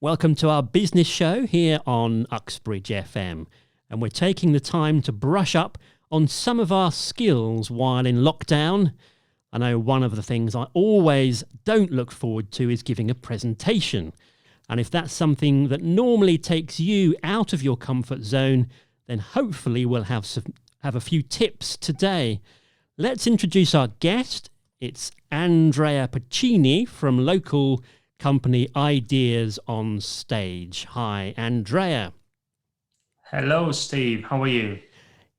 Welcome to our business show here on Uxbridge FM, and we're taking the time to brush up on some of our skills while in lockdown. I know one of the things I always don't look forward to is giving a presentation, and if that's something that normally takes you out of your comfort zone, then hopefully we'll have a few tips today. Let's introduce our guest. It's Andrea Pacini from local company Ideas on Stage. Hi, Andrea. Hello, Steve. How are you?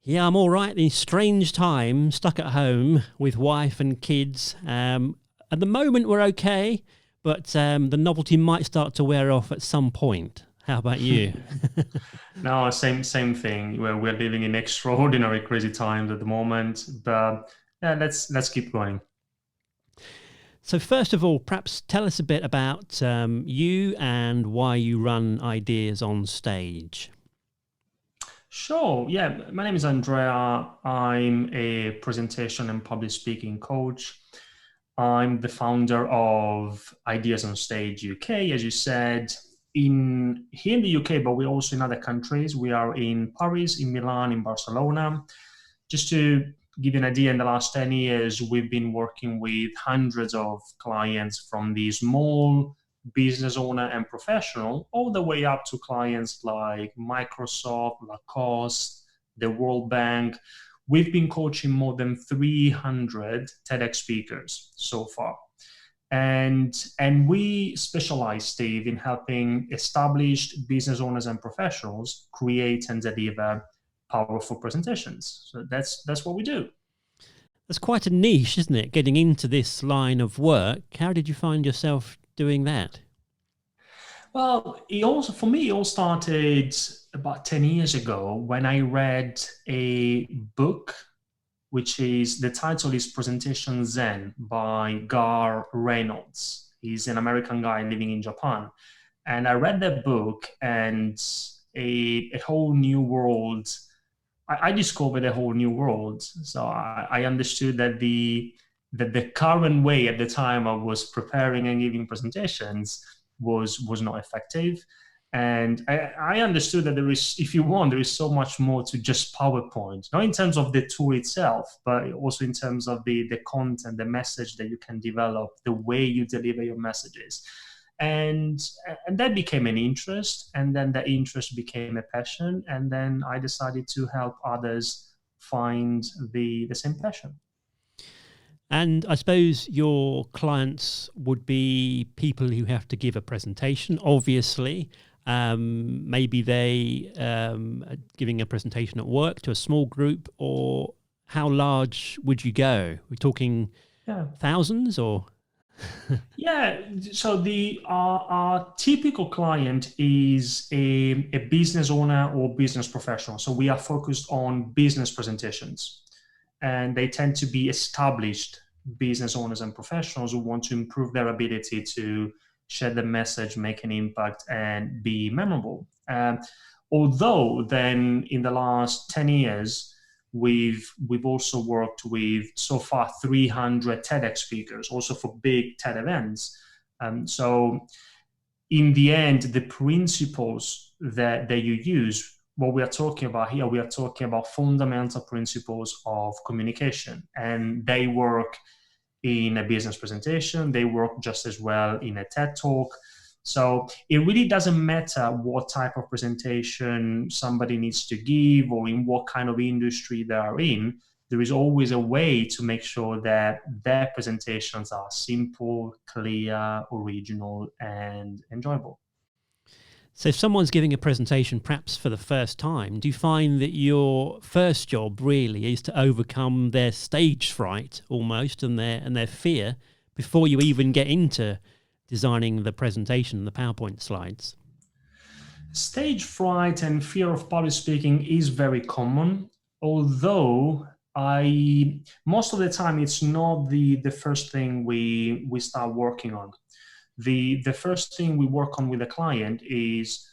Yeah, I'm all right. These strange times, stuck at home with wife and kids. At the moment, we're okay, but the novelty might start to wear off at some point. How about you? No, same thing. We're living in extraordinary, crazy times at the moment, but yeah, let's keep going. So first of all, perhaps tell us a bit about you and why you run Ideas on Stage. Sure. Yeah, my name is Andrea. I'm a presentation and public speaking coach. I'm the founder of Ideas on Stage UK, as you said, in here in the UK, but we're also in other countries. We are in Paris, in Milan, in Barcelona. Just to give you an idea, in the last 10 years, we've been working with hundreds of clients from the small business owner and professional, all the way up to clients like Microsoft, Lacoste, the World Bank. We've been coaching more than 300 TEDx speakers so far. And we specialize, Steve, in helping established business owners and professionals create and deliver powerful presentations. So that's what we do. That's quite a niche, isn't it? Getting into this line of work. How did you find yourself doing that? Well, for me, it all started about 10 years ago when I read a book, which is the title is Presentation Zen by Garr Reynolds. He's an American guy living in Japan. And I read that book and a whole new world. I discovered a whole new world. So I understood that the current way at the time I was preparing and giving presentations was not effective. And I understood that there is, if you want, there is so much more to just PowerPoint, not in terms of the tool itself, but also in terms of the content, the message that you can develop, the way you deliver your messages. And that became an interest, and then the interest became a passion, and then I decided to help others find the same passion. And I suppose your clients would be people who have to give a presentation, obviously. Maybe they are giving a presentation at work to a small group, or how large would you go? We're talking thousands or? Yeah, so our typical client is a business owner or business professional. So we are focused on business presentations, and they tend to be established business owners and professionals who want to improve their ability to share the message, make an impact, and be memorable. Although then in the last 10 years, we've also worked with so far 300 TEDx speakers, also for big TED events. So in the end, the principles that you use, what we are talking about here, we are talking about fundamental principles of communication, and they work in a business presentation, they work just as well in a TED talk. So it really doesn't matter what type of presentation somebody needs to give or in what kind of industry they are in. There is always a way to make sure that their presentations are simple, clear, original, and enjoyable. So if someone's giving a presentation perhaps for the first time, do you find that your first job really is to overcome their stage fright almost and their fear before you even get into designing the presentation, the PowerPoint slides? Stage fright and fear of public speaking is very common, although most of the time it's not the first thing we start working on. The first thing we work on with the client is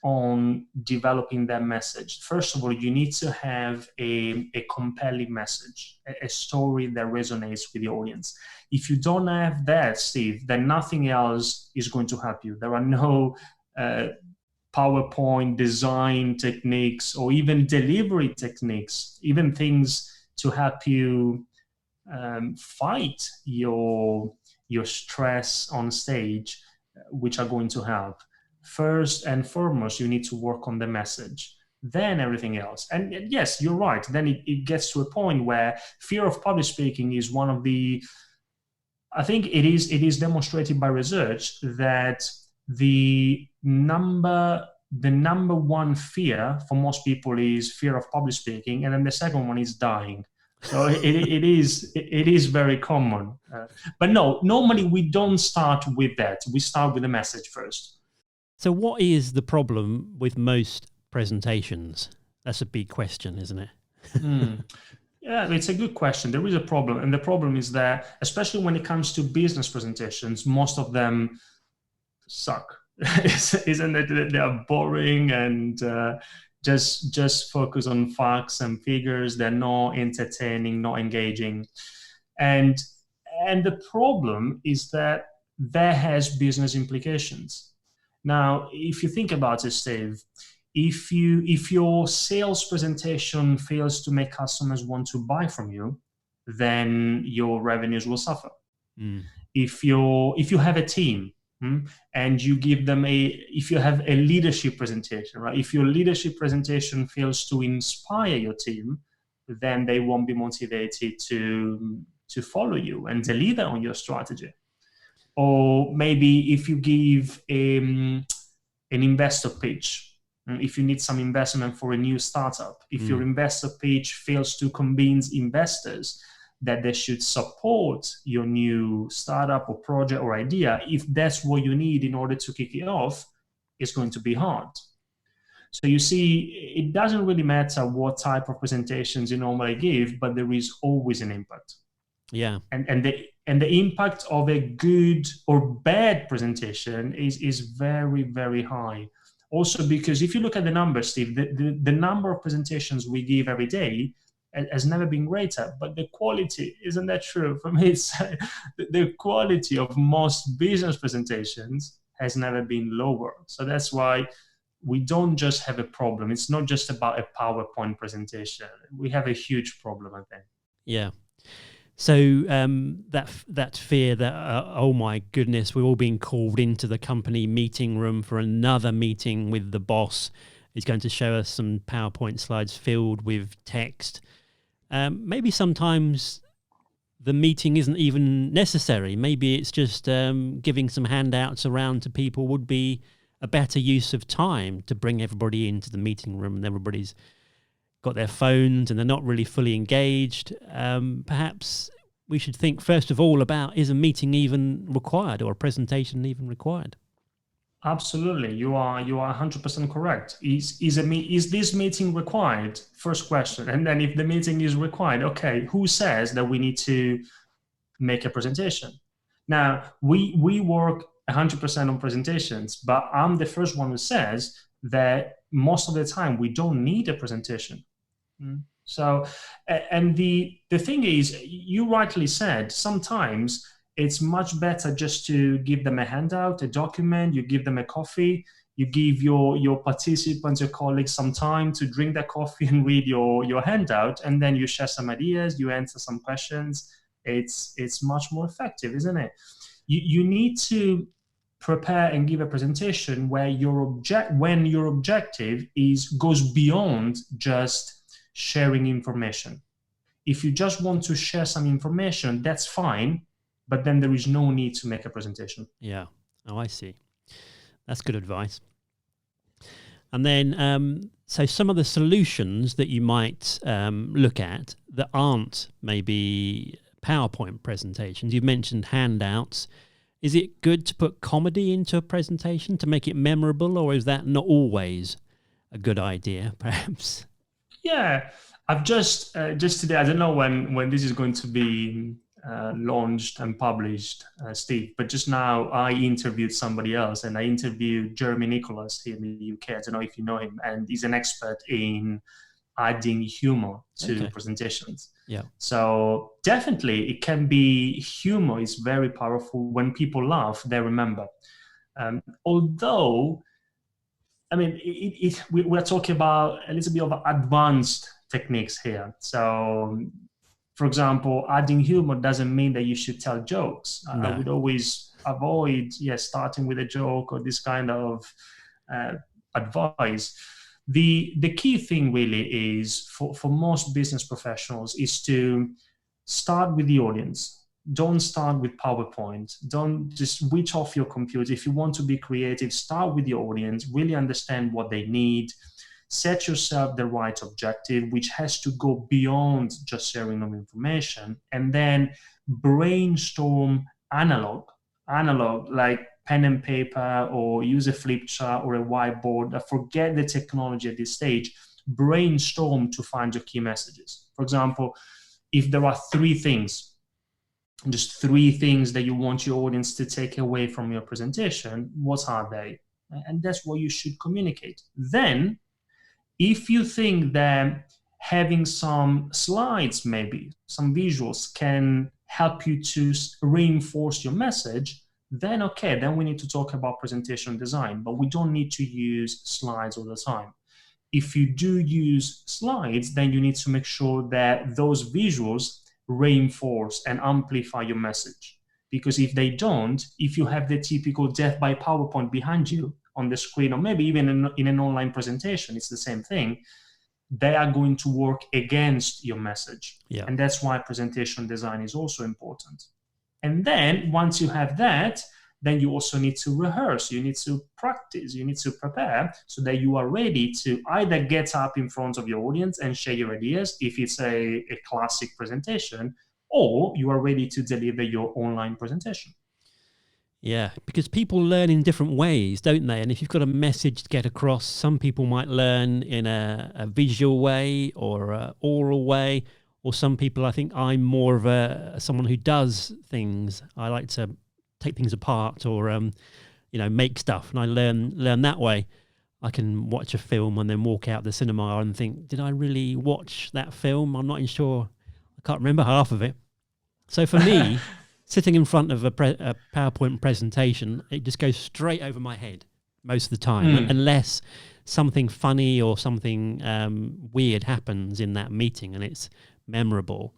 on developing that message. First of all, you need to have a compelling message, a story that resonates with the audience. If you don't have that, Steve, then nothing else is going to help you. There are no PowerPoint design techniques, or even delivery techniques, even things to help you fight your stress on stage, which are going to help. First and foremost, you need to work on the message, then everything else. And yes, you're right. Then it gets to a point where fear of public speaking is one of the, I think it is demonstrated by research that the number one fear for most people is fear of public speaking, and then the second one is dying. So it is very common. But no, normally we don't start with that. We start with the message first. So what is the problem with most presentations? That's a big question, isn't it? Yeah, it's a good question. There is a problem. And the problem is that, especially when it comes to business presentations, most of them suck. Isn't it? They are boring and just focus on facts and figures. They're not entertaining, not engaging. And the problem is that that has business implications. Now, if you think about it, Steve, if your sales presentation fails to make customers want to buy from you, then your revenues will suffer. If you have a team, and you give them if you have a leadership presentation, right? If your leadership presentation fails to inspire your team, then they won't be motivated to follow you and deliver on your strategy. Or maybe if you give an investor pitch, if you need some investment for a new startup, if your investor pitch fails to convince investors that they should support your new startup or project or idea, if that's what you need in order to kick it off, it's going to be hard. So you see, it doesn't really matter what type of presentations you normally give, but there is always an impact. Yeah. And the impact of a good or bad presentation is very, very high. Also, because if you look at the numbers, Steve, the number of presentations we give every day has never been greater, but the quality, isn't that true? For me, it's the quality of most business presentations has never been lower. So that's why we don't just have a problem. It's not just about a PowerPoint presentation. We have a huge problem, I think. Yeah. So that fear that, oh my goodness, we're all being called into the company meeting room for another meeting with the boss, is going to show us some PowerPoint slides filled with text. Maybe sometimes the meeting isn't even necessary. Maybe it's just giving some handouts around to people would be a better use of time to bring everybody into the meeting room and everybody's got their phones and they're not really fully engaged. Perhaps we should think first of all about, is a meeting even required or a presentation even required? Absolutely, you are 100% correct. Is this meeting required? First question, and then if the meeting is required, okay, who says that we need to make a presentation? Now we work 100% on presentations, but I'm the first one who says that most of the time we don't need a presentation. So, and the thing is, you rightly said, sometimes it's much better just to give them a handout, a document, you give them a coffee, you give your participants, your colleagues some time to drink their coffee and read your handout, and then you share some ideas, you answer some questions. It's much more effective, isn't it? You need to prepare and give a presentation where your objective goes beyond just sharing information. If you just want to share some information, that's fine, but then there is no need to make a presentation. Yeah. Oh, I see. That's good advice. And then, so some of the solutions that you might look at that aren't maybe PowerPoint presentations, you've mentioned handouts. Is it good to put comedy into a presentation to make it memorable, or is that not always a good idea, perhaps? Yeah, I've just today, I don't know when this is going to be launched and published, Steve, but just now I interviewed somebody else, and I interviewed Jeremy Nicholas here in the UK. I don't know if you know him, and he's an expert in adding humor to presentations. Yeah. So definitely it can be, humor is very powerful. When people laugh, they remember. Although mean, we're talking about a little bit of advanced techniques here. So, for example, adding humor doesn't mean that you should tell jokes. I would always avoid, starting with a joke or this kind of advice. The key thing really is for most business professionals is to start with the audience. Don't start with PowerPoint. Don't just switch off your computer. If you want to be creative, start with your audience, really understand what they need, set yourself the right objective, which has to go beyond just sharing of information, and then brainstorm analog, like pen and paper, or use a flip chart or a whiteboard. Forget the technology at this stage. Brainstorm to find your key messages. For example, if there are just three things that you want your audience to take away from your presentation, what are they? And that's what you should communicate. Then, if you think that having some slides, maybe some visuals, can help you to reinforce your message, then okay, then we need to talk about presentation design, but we don't need to use slides all the time. If you do use slides, then you need to make sure that those visuals reinforce and amplify your message. Because if they don't, if you have the typical death by PowerPoint behind you on the screen, or maybe even in an online presentation, it's the same thing, they are going to work against your message. Yeah. And that's why presentation design is also important. And then once you have that, then you also need to rehearse, you need to practice, you need to prepare so that you are ready to either get up in front of your audience and share your ideas if it's a classic presentation, or you are ready to deliver your online presentation. Yeah, because people learn in different ways, don't they? And if you've got a message to get across, some people might learn in a visual way or an oral way, or some people, I think I'm more of someone who does things. I like to take things apart or, make stuff, and I learn that way. I can watch a film and then walk out the cinema and think, did I really watch that film? I'm not even sure. I can't remember half of it. So for me, sitting in front of a PowerPoint presentation, it just goes straight over my head most of the time, unless something funny or something weird happens in that meeting and it's memorable.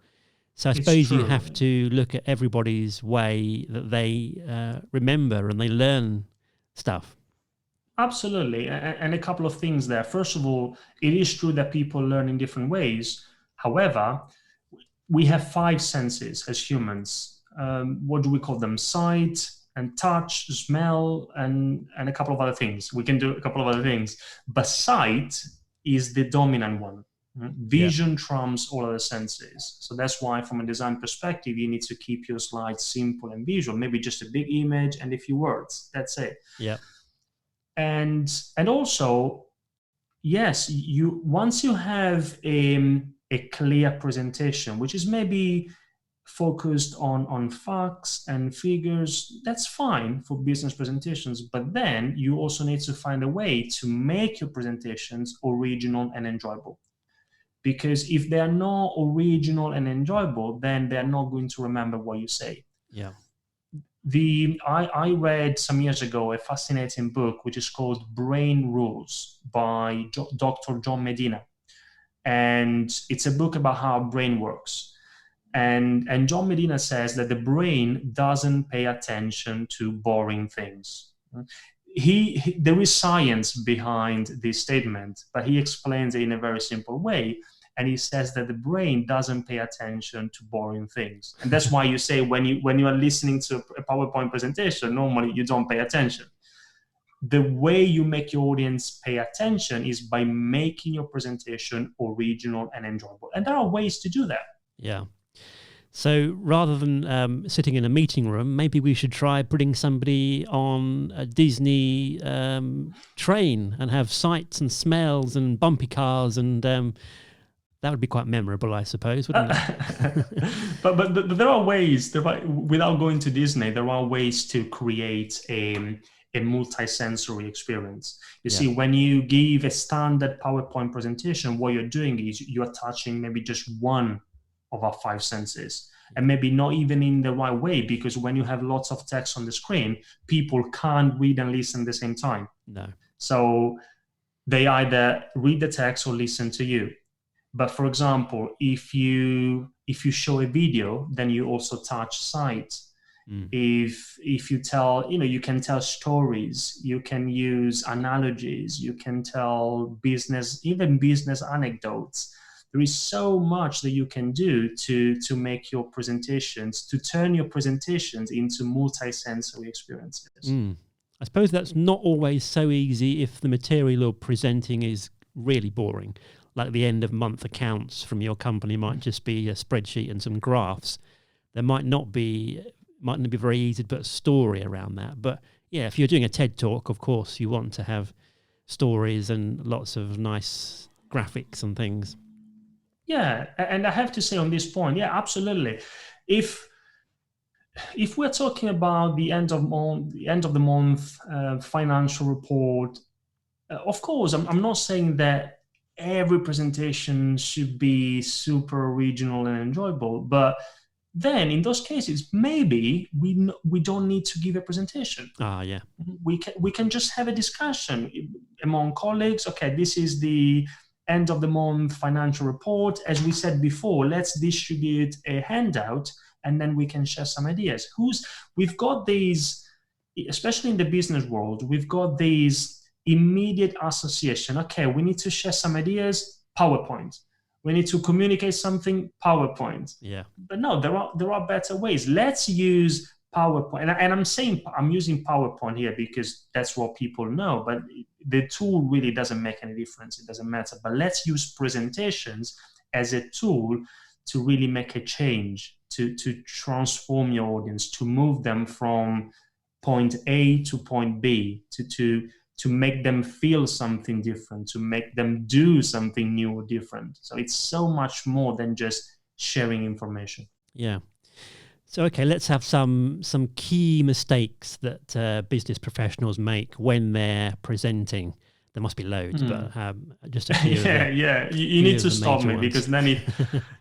So I suppose you have to look at everybody's way that they remember and they learn stuff. Absolutely. And a couple of things there. First of all, it is true that people learn in different ways. However, we have 5 senses as humans. What do we call them? Sight and touch, smell, and a couple of other things. We can do a couple of other things. But sight is the dominant one. Vision trumps all other senses. So that's why from a design perspective, you need to keep your slides simple and visual, maybe just a big image and a few words. That's it. Yeah. And also, yes, once you have a clear presentation, which is maybe focused on facts and figures, that's fine for business presentations. But then you also need to find a way to make your presentations original and enjoyable. Because if they are not original and enjoyable, then they're not going to remember what you say. Yeah. I read some years ago a fascinating book which is called Brain Rules by Dr. John Medina. And it's a book about how our brain works. And John Medina says that the brain doesn't pay attention to boring things. There is science behind this statement, but he explains it in a very simple way. And he says that the brain doesn't pay attention to boring things. And that's why you say when you are listening to a PowerPoint presentation, normally you don't pay attention. The way you make your audience pay attention is by making your presentation original and enjoyable. And there are ways to do that. Yeah. So rather than sitting in a meeting room, maybe we should try putting somebody on a Disney train and have sights and smells and bumpy cars, and that would be quite memorable, I suppose, wouldn't it? but there are ways, without going to Disney, there are ways to create a multisensory experience. You see, when you give a standard PowerPoint presentation, what you're doing is you're touching maybe just one of our 5 senses, and maybe not even in the right way, because when you have lots of text on the screen, people can't read and listen at the same time. No. So They either read the text or listen to you. But for example, if you show a video, then you also touch sight. If you tell, you can tell stories, you can use analogies, you can tell even business anecdotes. There is so much that you can do to make your presentations, to turn your presentations into multisensory experiences. I suppose that's not always so easy if the material you're presenting is really boring. Like the end of month accounts from your company might just be a spreadsheet and some graphs. There might not be very easy to put a story around that. But yeah, if you're doing a TED talk, of course, you want to have stories and lots of nice graphics and things. Yeah, and I have to say on this point, yeah, absolutely. If we're talking about the end of the month financial report, of course, I'm not saying that every presentation should be super original and enjoyable, but then in those cases, maybe we don't need to give a presentation. Yeah. We can just have a discussion among colleagues. Okay, this is the end of the month financial report. As we said before, let's distribute a handout and then we can share some ideas. We've got these, especially in the business world, we've got these immediate association. Okay, we need to share some ideas, PowerPoint. We need to communicate something, PowerPoint. Yeah. But no, there are better ways. Let's use PowerPoint. And I'm using PowerPoint here because that's what people know. But the tool really doesn't make any difference. It doesn't matter. But let's use presentations as a tool to really make a change, to transform your audience, to move them from point A to point B, to make them feel something different, to make them do something new or different. So it's so much more than just sharing information. Yeah. So, okay, let's have some key mistakes that business professionals make when they're presenting. There must be loads, but just a few. Yeah. You need to stop me because then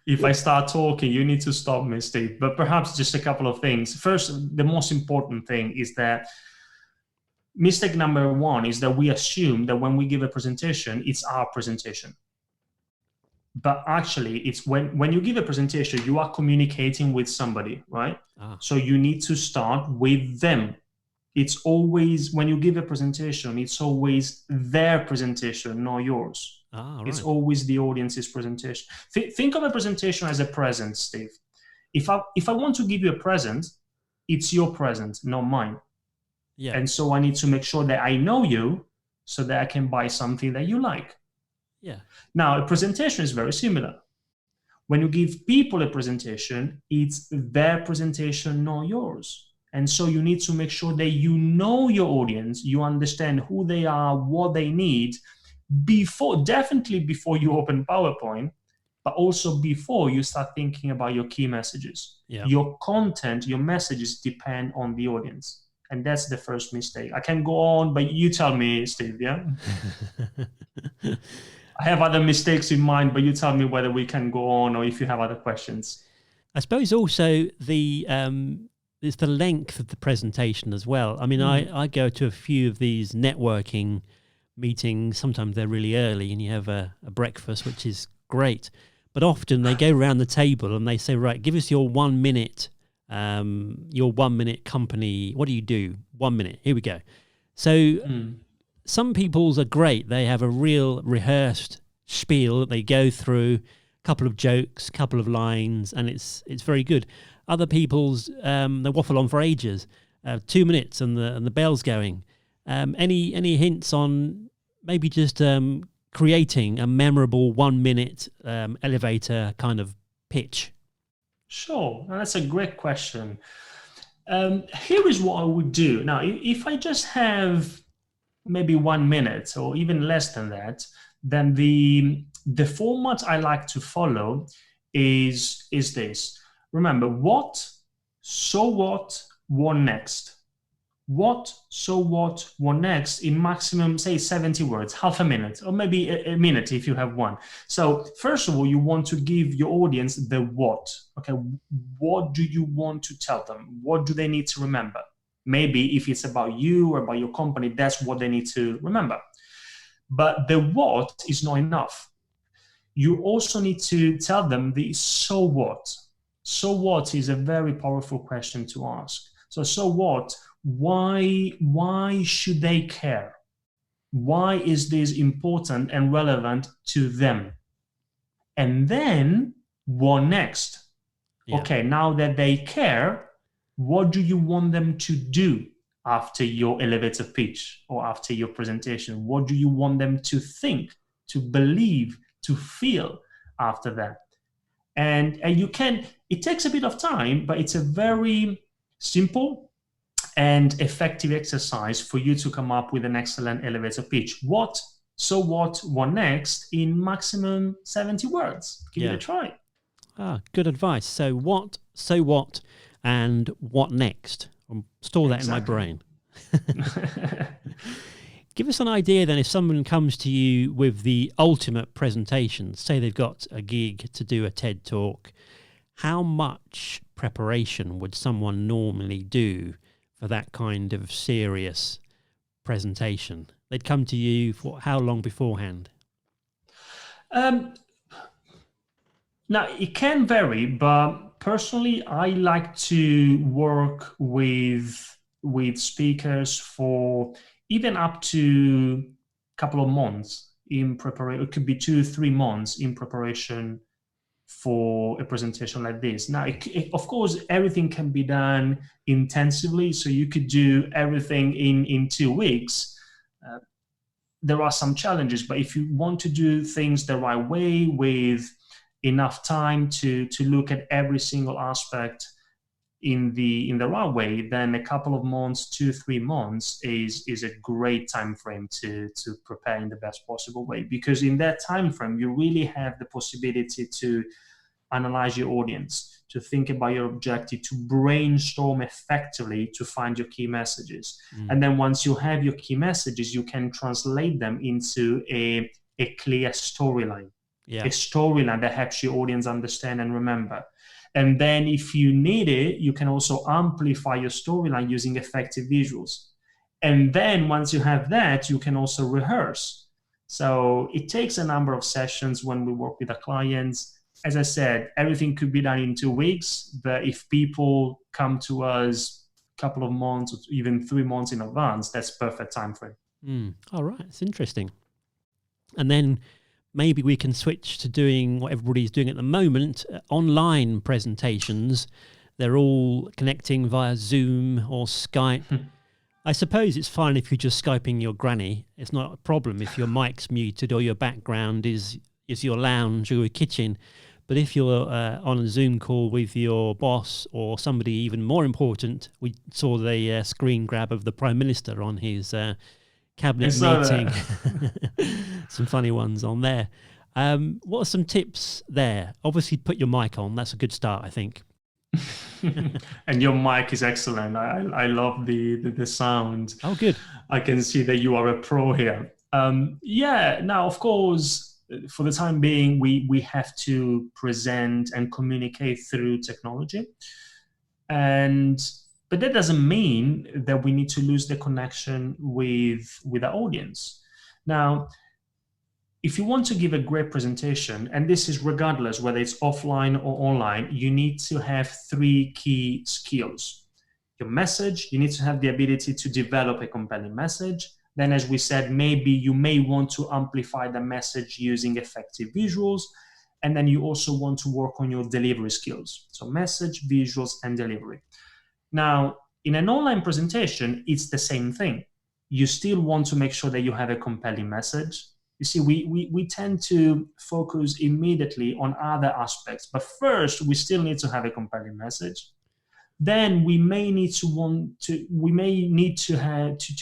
if I start talking, you need to stop me, Steve. But perhaps just a couple of things. First, the most important thing is that mistake number one is that we assume that when we give a presentation, it's our presentation. But actually, it's when you give a presentation, you are communicating with somebody, right? So you need to start with them. It's always, when you give a presentation, it's always their presentation, not yours. Right. It's always the audience's presentation. Think of a presentation as a present, Steve. If I want to give you a present, it's your present, not mine. Yeah. And so I need to make sure that I know you so that I can buy something that you like. Yeah. Now, a presentation is very similar. When you give people a presentation, it's their presentation, not yours. And so you need to make sure that you know your audience, you understand who they are, what they need, definitely before you open PowerPoint, but also before you start thinking about your key messages. Yeah. Your content, your messages depend on the audience. And that's the first mistake. I can go on, but you tell me, Steve, yeah? I have other mistakes in mind, but you tell me whether we can go on or if you have other questions. I suppose also it's the length of the presentation as well. I mean, I go to a few of these networking meetings. Sometimes they're really early and you have a breakfast, which is great. But often they go around the table and they say, right, give us your 1 minute company. What do you do? 1 minute. Here we go. So some people's are great. They have a real rehearsed spiel that they go through, a couple of jokes, couple of lines, and it's very good. Other people's they waffle on for ages, 2 minutes, and the bell's going. Any hints on maybe just creating a memorable 1 minute elevator kind of pitch? Sure, that's a great question. Here is what I would do. Now, if I just have maybe 1 minute or even less than that, then the format I like to follow is this. Remember, what, so what next? What, so what next in maximum, say 70 words, half a minute, or maybe a minute if you have one. So first of all, you want to give your audience the what. Okay, what do you want to tell them? What do they need to remember? Maybe if it's about you or about your company, that's what they need to remember. But the what is not enough. You also need to tell them the so what. So what is a very powerful question to ask. So what? Why should they care? Why is this important and relevant to them? And then what next? Yeah. Okay, now that they care, what do you want them to do after your elevator pitch or after your presentation? What do you want them to think, to believe, to feel after that? And you can, it takes a bit of time, but it's a very simple and effective exercise for you to come up with an excellent elevator pitch. What, so what next in maximum 70 words? Give it a try. Ah, good advice. So what, and what next? I'll store that in my brain. Give us an idea then, if someone comes to you with the ultimate presentation, say they've got a gig to do a TED Talk, how much preparation would someone normally do for that kind of serious presentation? They'd come to you for how long beforehand? Now, it can vary, but personally, I like to work with speakers for even up to a couple of months in preparation. It could be 2-3 months in preparation for a presentation like this. Now, of course, everything can be done intensively, so you could do everything in 2 weeks. There are some challenges, but if you want to do things the right way with enough time to look at every single aspect in the right way, then a couple of months, 2-3 months is a great time frame to prepare in the best possible way, because in that time frame you really have the possibility to analyze your audience, to think about your objective, to brainstorm effectively to find your key messages. And then once you have your key messages, you can translate them into a clear storyline. A storyline that helps your audience understand and remember. And then if you need it, you can also amplify your storyline using effective visuals. And then once you have that, you can also rehearse. So it takes a number of sessions when we work with our clients. As I said, everything could be done in 2 weeks, but if people come to us a couple of months or even 3 months in advance, that's perfect time frame. All right, it's interesting. And then maybe we can switch to doing what everybody's doing at the moment, online presentations. They're all connecting via Zoom or Skype. I suppose it's fine if you're just Skyping your granny. It's not a problem if your mic's muted or your background is your lounge or your kitchen. But if you're on a Zoom call with your boss or somebody even more important, we saw the screen grab of the Prime Minister on his cabinet meeting. Some funny ones on there. What are some tips there? Obviously, put your mic on. That's a good start, I think. And your mic is excellent. I love the sound. Oh, good. I can see that you are a pro here. Now, of course, for the time being, we have to present and communicate through technology. But that doesn't mean that we need to lose the connection with our audience. Now, if you want to give a great presentation, and this is regardless whether it's offline or online, you need to have 3 key skills. Your message, you need to have the ability to develop a compelling message. Then, as we said, maybe you may want to amplify the message using effective visuals. And then you also want to work on your delivery skills. So message, visuals, and delivery. Now, in an online presentation, it's the same thing. You still want to make sure that you have a compelling message. You see, we tend to focus immediately on other aspects, but first we still need to have a compelling message. Then we may need to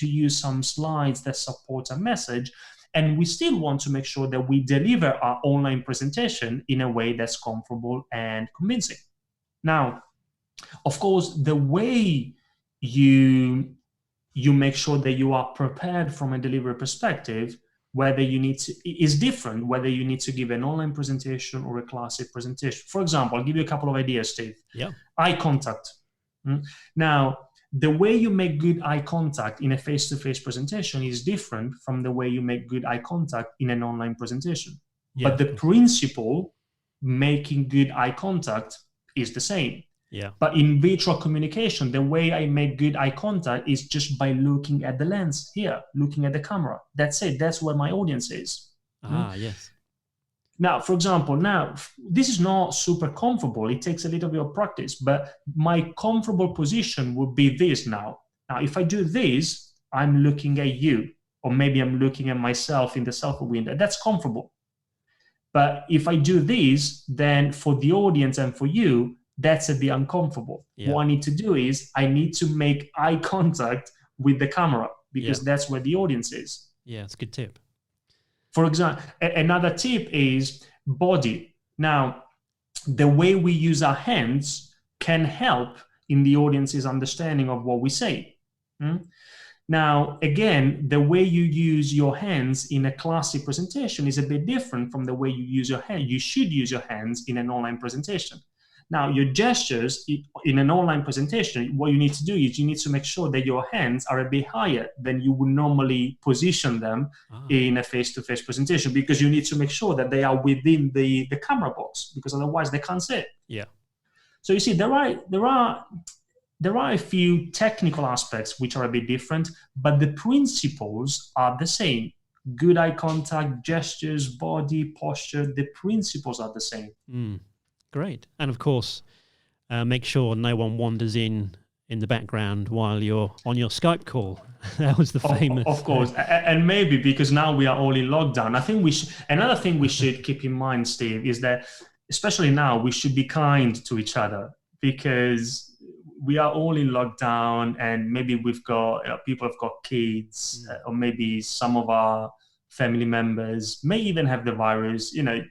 use some slides that support a message, and we still want to make sure that we deliver our online presentation in a way that's comfortable and convincing. Now, of course, the way you make sure that you are prepared from a delivery perspective, is different whether you need to give an online presentation or a classic presentation. For example, I'll give you a couple of ideas, Steve. Yeah. Eye contact. Now, the way you make good eye contact in a face-to-face presentation is different from the way you make good eye contact in an online presentation. Yeah, but the principle, making good eye contact, is the same. Yeah. But in virtual communication, the way I make good eye contact is just by looking at the lens here, looking at the camera. That's it. That's where my audience is. Yes. Now, for example, this is not super comfortable. It takes a little bit of practice, but my comfortable position would be this now. Now, if I do this, I'm looking at you, or maybe I'm looking at myself in the selfie window. That's comfortable. But if I do this, then for the audience and for you, that's a bit uncomfortable. Yeah. What I need to do is I need to make eye contact with the camera, because that's where the audience is. Yeah, it's a good tip. For example, another tip is body. Now, the way we use our hands can help in the audience's understanding of what we say. Now, again, the way you use your hands in a classic presentation is a bit different from the way you use your hand. You should use your hands in an online presentation. Now, your gestures in an online presentation, what you need to do is you need to make sure that your hands are a bit higher than you would normally position them in a face-to-face presentation, because you need to make sure that they are within the camera box, because otherwise they can't see it. Yeah. So you see, there are a few technical aspects which are a bit different, but the principles are the same. Good eye contact, gestures, body, posture, the principles are the same. Great. And of course, make sure no one wanders in the background while you're on your Skype call. That was the famous. Of course. And maybe because now we are all in lockdown, I think another thing we should keep in mind, Steve, is that especially now we should be kind to each other, because we are all in lockdown, and maybe we've got people have got kids, or maybe some of our family members may even have the virus. You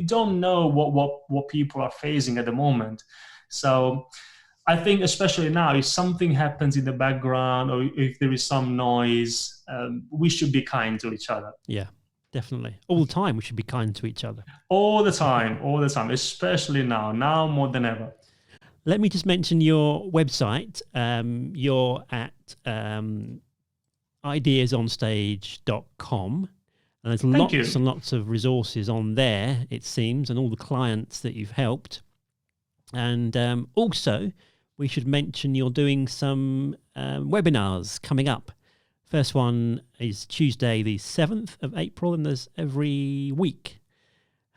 don't know what people are facing at the moment. So I think especially now, if something happens in the background or if there is some noise, we should be kind to each other. Yeah, definitely. All the time we should be kind to each other. All the time, especially now more than ever. Let me just mention your website. You're at ideasonstage.com. And there's lots and lots of resources on there, it seems, and all the clients that you've helped. And also, we should mention you're doing some webinars coming up. First one is Tuesday, the 7th of April, and there's every week.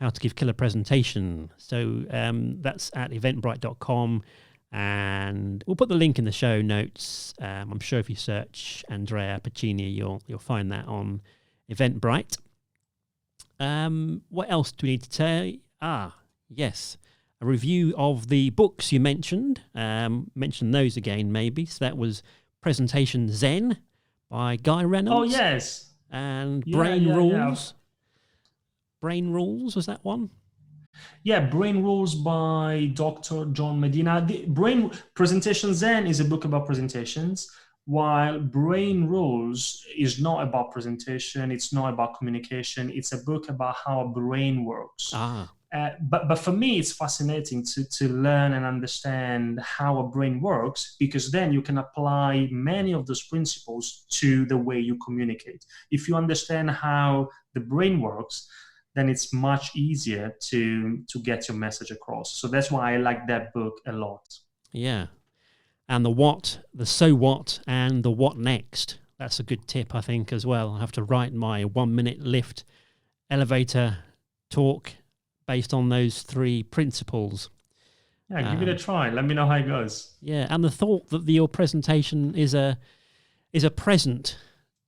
How to give killer presentation. So that's at eventbrite.com. And we'll put the link in the show notes. I'm sure if you search Andrea Pacini, you'll find that on Eventbrite. What else do we need to say? Yes, a review of the books you mentioned. Mention those again, maybe. So that was Presentation Zen by Guy Reynolds. Oh, yes. And Brain Rules. Yeah. Brain Rules, was that one? Yeah, Brain Rules by Dr. John Medina. Presentation Zen is a book about presentations, while Brain Rules is not about presentation, it's not about communication, it's a book about how a brain works. But for me, it's fascinating to learn and understand how a brain works, because then you can apply many of those principles to the way you communicate. If you understand how the brain works, then it's much easier to get your message across. So that's why I like that book a lot. Yeah. And the what, the so what, and the what next. That's a good tip, I think, as well. I have to write my 1-minute lift elevator talk based on those 3 principles. Yeah, give it a try. Let me know how it goes. Yeah, and the thought that your presentation is a present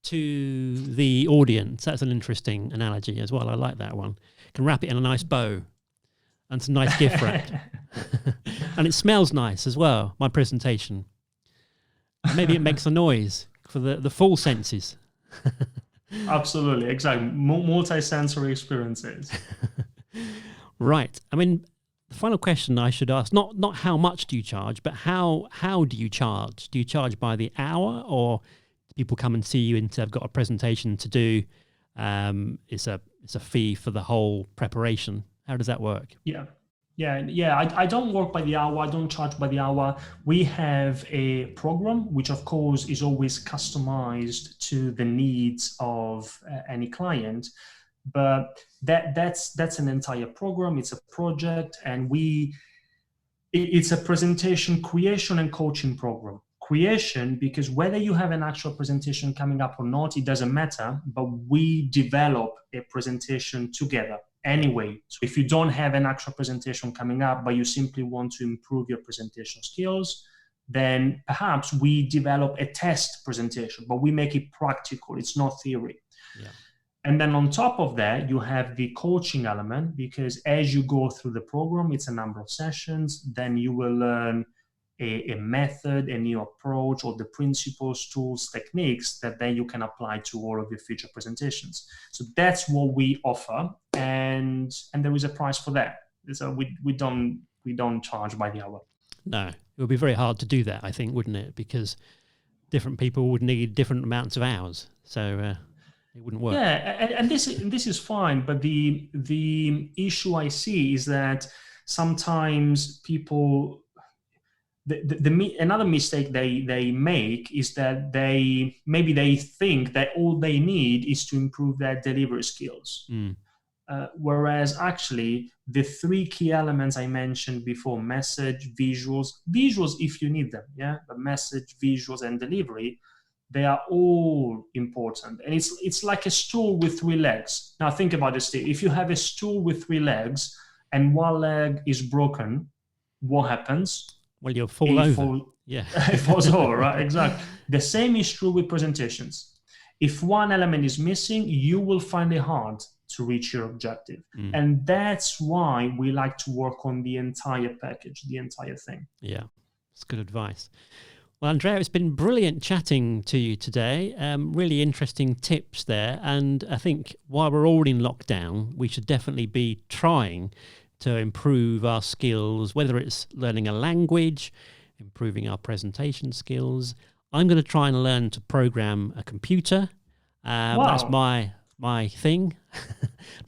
to the audience. That's an interesting analogy as well. I like that one. Can wrap it in a nice bow and some nice gift wrap. And it smells nice as well, my presentation. Maybe it makes a noise for the full senses. Absolutely, exactly. Multisensory experiences. Right. I mean, the final question I should ask, not how much do you charge, but how do you charge? Do you charge by the hour, or do people come and see you and say, I've got a presentation to do? It's a fee for the whole preparation. How does that work? Yeah. Yeah. I don't work by the hour. I don't charge by the hour. We have a program, which of course is always customized to the needs of any client. But that's an entire program. It's a project, and it's a presentation creation and coaching program. Creation, because whether you have an actual presentation coming up or not, it doesn't matter, but we develop a presentation together anyway. So if you don't have an actual presentation coming up, but you simply want to improve your presentation skills, then perhaps we develop a test presentation, but we make it practical. It's not theory. Yeah. And then on top of that, you have the coaching element, because as you go through the program, it's a number of sessions, then you will learn a method, a new approach, or the principles, tools, techniques that then you can apply to all of your future presentations. So that's what we offer, and there is a price for that. So we don't charge by the hour. No, it would be very hard to do that, I think, wouldn't it? Because different people would need different amounts of hours. So it wouldn't work. Yeah, and this is fine, but the issue I see is that sometimes people, another mistake they make is that they think that all they need is to improve their delivery skills. Whereas actually the three key elements I mentioned before, message, visuals if you need them, but message, visuals, and delivery, they are all important. And it's like a stool with three legs. Now think about this, Steve. If you have a stool with three legs and one leg is broken, what happens? Well, you'll fall over. It falls over, right? Exactly. The same is true with presentations. If one element is missing, you will find it hard to reach your objective. And that's why we like to work on the entire package, the entire thing. Yeah, it's good advice. Well, Andrea, it's been brilliant chatting to you today. Really interesting tips there. And I think while we're all in lockdown, we should definitely be trying to improve our skills, whether it's learning a language, improving our presentation skills. I'm going to try and learn to program a computer. Wow. That's my thing.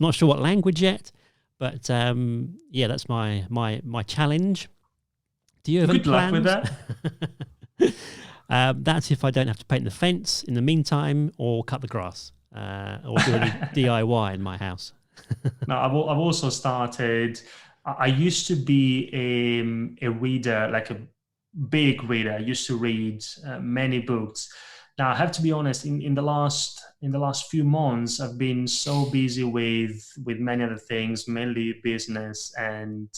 Not sure what language yet, but that's my challenge. Do you have any plans? Good luck with that. That's if I don't have to paint the fence in the meantime, or cut the grass, or do any DIY in my house. No, I've also started. I used to be a reader, like a big reader. I used to read many books. Now I have to be honest. In the last few months, I've been so busy with many other things, mainly business, and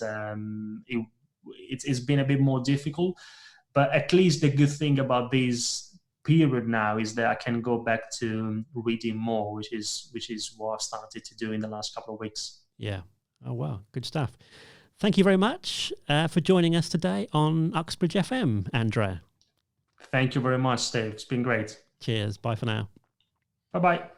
it's been a bit more difficult. But at least the good thing about this period now is that I can go back to reading more, which is what I've started to do in the last couple of weeks. Yeah. Oh, wow. Good stuff. Thank you very much for joining us today on Uxbridge FM, Andrea. Thank you very much, Steve. It's been great. Cheers. Bye for now. Bye-bye.